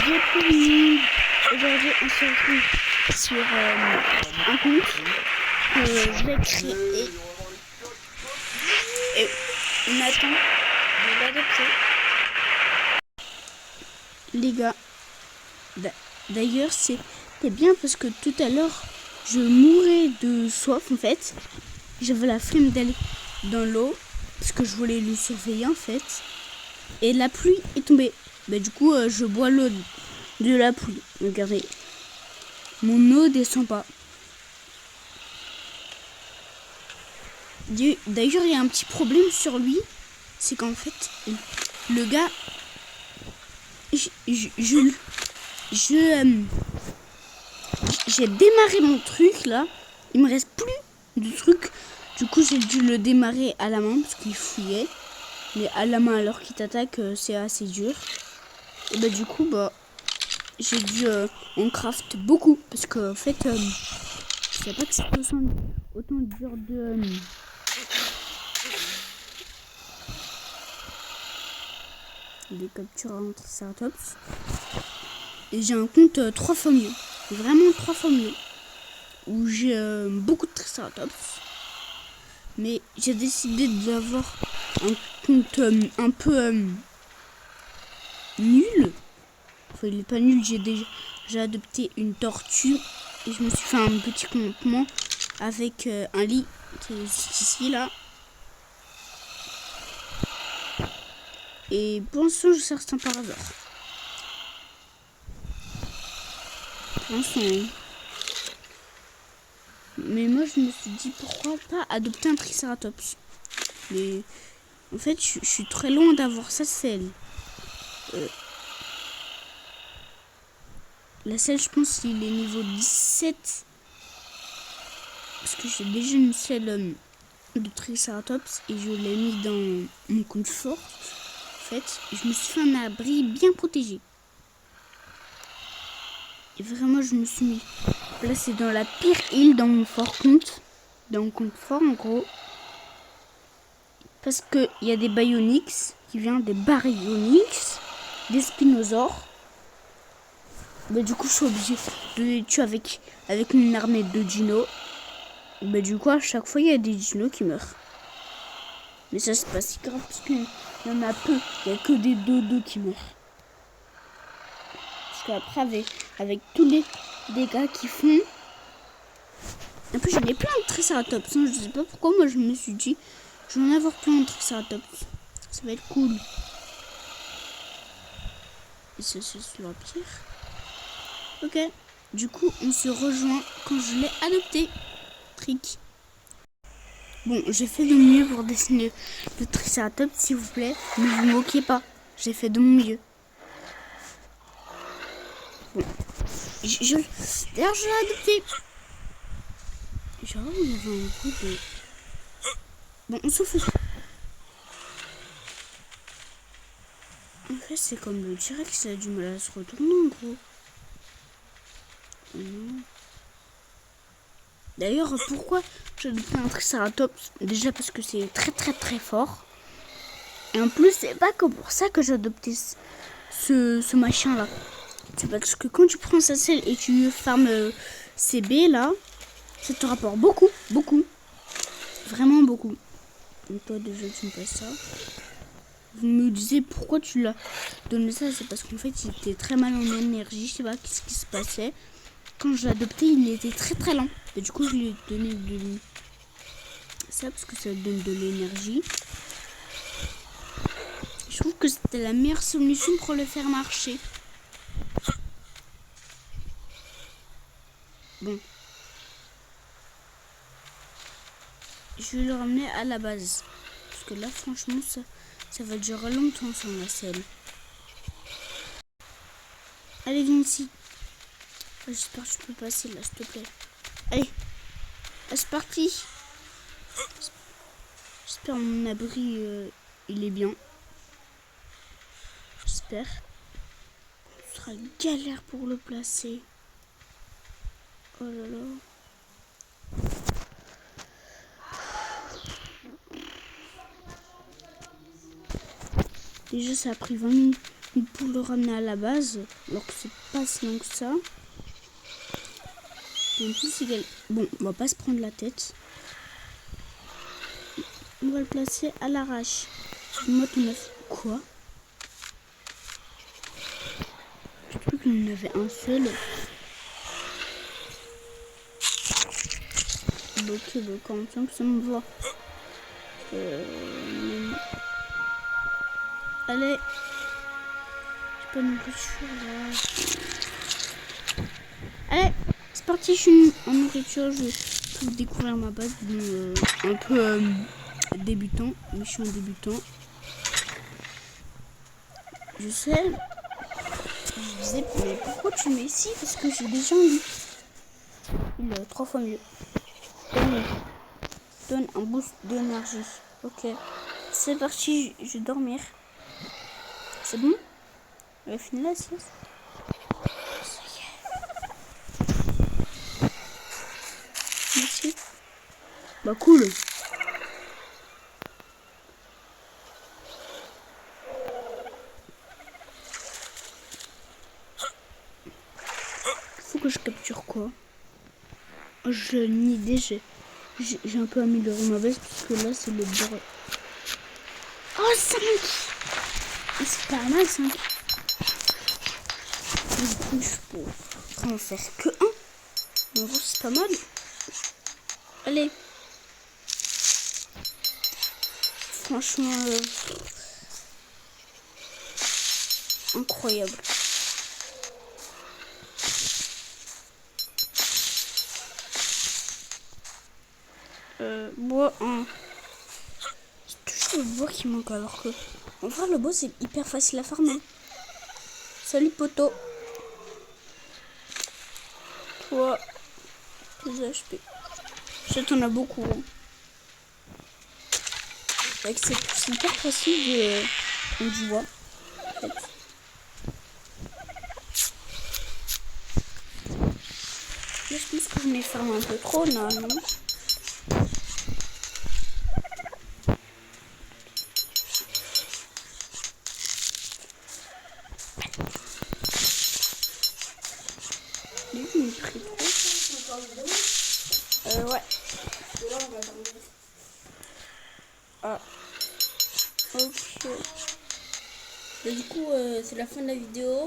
Bienvenue. Aujourd'hui, on se retrouve sur un compte que je vais créer et on attend de l'adopter. Les gars, d'ailleurs, c'était bien parce que tout à l'heure, je mourais de soif en fait. J'avais la flemme d'aller dans l'eau parce que je voulais le surveiller en fait. Et la pluie est tombée. Du coup, je bois l'eau de la pluie. Regardez. Mon eau descend pas. D'ailleurs, il y a un petit problème sur lui. C'est qu'en fait, le gars... J'ai démarré mon truc, là. Il me reste plus de trucs. Du coup, j'ai dû le démarrer à la main parce qu'il fouillait. Mais à la main, alors qu'il t'attaque, c'est assez dur. Et du coup, j'ai dû en craft beaucoup. Parce que, en fait, je sais pas que c'est autant dur de capturer un triceratops. Et j'ai un compte 3 fois mieux. Vraiment 3 fois mieux. Où j'ai beaucoup de triceratops. Mais j'ai décidé d'avoir un compte un peu nul. Enfin, il est pas nul, j'ai adopté une tortue. Et je me suis fait un petit campement avec un lit qui est juste ici, là. Et pour l'instant, je sers ça par hasard. Pour l'instant, hein. Mais moi, je me suis dit, pourquoi pas adopter un triceratops. Mais en fait, je suis très loin d'avoir sa selle. La selle, je pense qu'il est niveau 17. Parce que j'ai déjà une selle de triceratops et je l'ai mis dans mon compte fort. En fait, je me suis fait un abri bien protégé. Et vraiment, je me suis mis placé dans la pire île dans mon fort compte. Dans mon compte fort, en gros. Parce qu'il y a des Baryonyx qui viennent des Baryonyx, des Spinosaures. Du coup, je suis obligé de les tuer avec une armée de dinos. Du coup, à chaque fois, il y a des dinos qui meurent. Mais ça, c'est pas si grave parce qu'il y en a peu. Il n'y a que des dodos qui meurent. Parce qu'après, avec tous les dégâts qu'ils font... En plus, j'en ai plein de triceratops. Je sais pas pourquoi, moi, je me suis dit... Je vais en avoir plein de triceratops. Ça va être cool. Et ça, c'est sur la pierre. Ok. Du coup, on se rejoint quand je l'ai adopté. Trick. Bon, j'ai fait de mon mieux pour dessiner le triceratops, s'il vous plaît. Ne vous moquez pas. J'ai fait de mon mieux. Bon. D'ailleurs, je l'ai adopté. Genre, il y avait un coup de... Bon, on s'en fout. En fait, c'est comme le T-Rex, ça a du mal à se retourner, en gros. D'ailleurs, pourquoi j'ai adopté un triceratops? Déjà parce que c'est très très très fort. Et en plus, c'est pas que pour ça que j'ai adopté ce machin-là. C'est parce que quand tu prends sa selle et tu farmes ces baies là, ça te rapporte beaucoup, beaucoup. Vraiment beaucoup. Donc toi déjà tu me passes ça. Vous me disiez pourquoi tu l'as donné ça, c'est parce qu'en fait il était très mal en énergie, je sais pas ce qui se passait. Quand je l'ai adopté, il était très très lent. Et du coup je lui ai donné ça parce que ça donne de l'énergie. Je trouve que c'était la meilleure solution pour le faire marcher. Bon. Je vais le ramener à la base. Parce que là, franchement, ça va durer longtemps sans la selle. Allez, viens ici. J'espère que tu peux passer là, s'il te plaît. Allez. C'est parti. J'espère mon abri, il est bien. J'espère. Ce sera galère pour le placer. Oh là là. Déjà, ça a pris 20 minutes pour le ramener à la base, alors que c'est pas si long que ça. Et en plus, bon, on va pas se prendre la tête. On va le placer à l'arrache. Moi, tu m'as fait quoi? Je crois qu'il y en avait un seul. Ok, donc quand même ça me va. Allez. J'ai pas de nourriture là. Allez, c'est parti, je suis en nourriture. Je vais découvrir ma base. Un peu débutant. Mais je suis un débutant. Je sais. Je disais, mais pourquoi tu mets ici? Parce que j'ai déjà eu. Il est 3 fois mieux. Donne un boost d'énergie. Ok. C'est parti, je vais dormir. C'est bon? On va finir la sieste. Ça y est. Merci. Bah cool. Faut que je capture quoi? J'ai une idée, j'ai un peu amélioré ma veste parce que là c'est le bord. Oh 5! C'est pas mal 5. Du coup je peux en faire que 1. Mais en gros c'est pas mal. Allez. Franchement incroyable. Bois un. C'est toujours le bois qui manque alors que en vrai le bois c'est hyper facile à farmer. Salut poteau. Toi, tes HP. Je t'en as beaucoup. Hein. C'est hyper facile de prendre du bois. En fait. Là, je pense que je m'ai fermé un peu trop là, non? Lui, il est pris trop. Ouais. Ah. Ok. Et du coup, c'est la fin de la vidéo.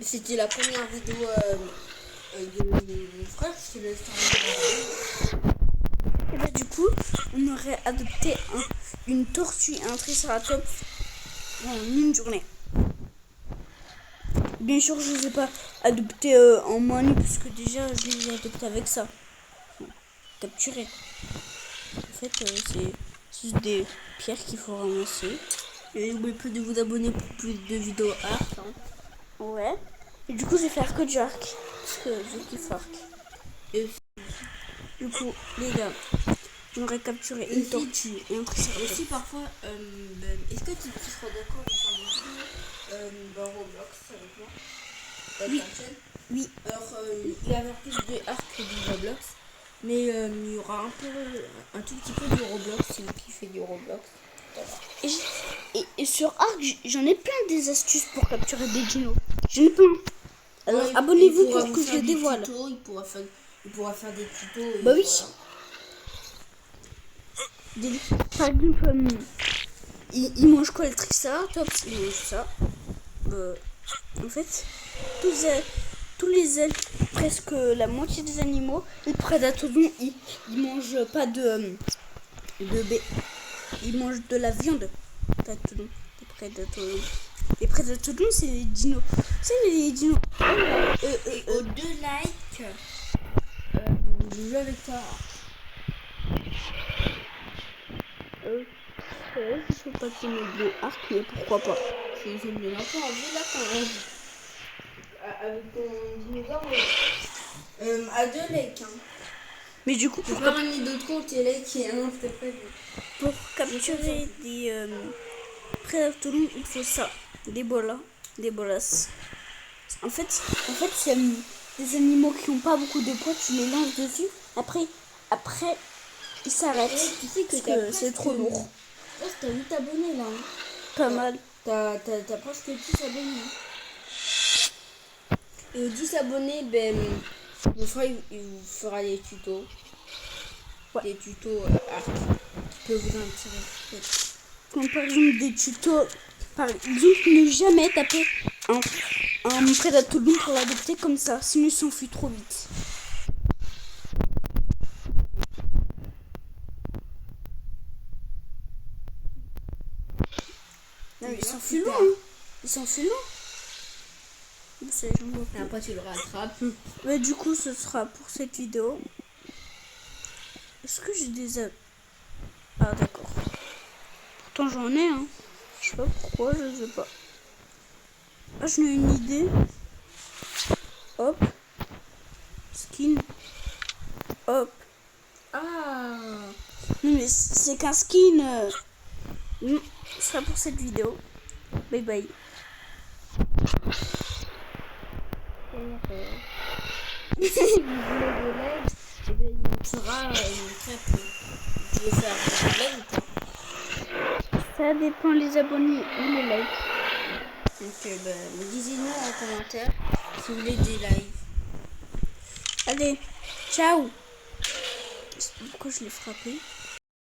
C'était la première vidéo de mon frère. Je te laisse faire. Et bah, du coup, on aurait adopté une tortue et un triceratops en une journée. Bien sûr, je ne les ai pas adoptés en manie, puisque déjà, je les ai adoptés avec ça. Capturés. En fait, c'est juste des pierres qu'il faut ramasser. Et n'oubliez pas de vous abonner pour plus de vidéos arc. Hein. Ouais. Et du coup, je vais faire que du arc. Parce que je kiffe arc. Et du coup, les gars, on aurait capturé une tortue et un triceratops. Aussi, parfois, est-ce que tu seras d'accord de faire des vidéos dans Roblox avec moi? Oui. Oui. Alors, il va y avoir plus de arc que du Roblox. Mais il y aura un tout petit peu de Roblox si vous kiffez du Roblox. Et sur Arc, j'en ai plein des astuces pour capturer des dinos. J'en ai plein. Alors ouais, abonnez-vous pour que je les dévoile. Il pourra faire des tutos. Bah oui. Voilà. Par exemple, il mange quoi le triceratops? Il mange ça. En fait, presque la moitié des animaux, les prédatodons, ils mangent pas ils mangent de la viande. Les prédatodons, c'est les dinos. C'est les dinos. Et aux 2 likes, je joue avec toi. Je sais pas si on de arc, mais pourquoi pas. Je me souviens pas en jeu là quand on joue. Avec ton dinosaure. À 2 likes. Hein. Mais du coup, pour ramener d'autres comptes et like et un, s'il te plaît. Pour capturer des prédatodons, il faut ça. Des bolas. En fait, c'est des animaux qui n'ont pas beaucoup de poids, tu les lances dessus. Après ils s'arrêtent. Tu sais que c'est trop lourd. Là, t'as 8 abonnés là. Hein. Pas mal. T'as presque 10 abonnés. Et aux 10 abonnés, ben, il vous fera des tutos. Ouais. Des tutos art qui peuvent vous intéresser. Comme par exemple des tutos. Par exemple, ne jamais taper un prédatolon pour l'adopter comme ça, sinon il s'enfuit trop vite. Non, il s'enfuit loin. Hein. Il s'enfuit loin. Et après, tu le rattrapes. Mais du coup, ce sera pour cette vidéo. Est-ce que j'ai des... Ah, d'accord. Pourtant, j'en ai, hein. Je sais pas pourquoi, je sais pas. Ah, j'en ai une idée. Hop. Skin. Hop. Ah. Non, mais c'est qu'un skin. Non, ce sera pour cette vidéo. Bye bye. Si vous voulez des likes, eh bien, il en sera très peu. Tu veux faire des likes ou pas? Ça dépend les abonnés ou les likes. Donc, disez-nous en commentaire si vous voulez des lives. Allez, ciao. Pourquoi je l'ai frappé?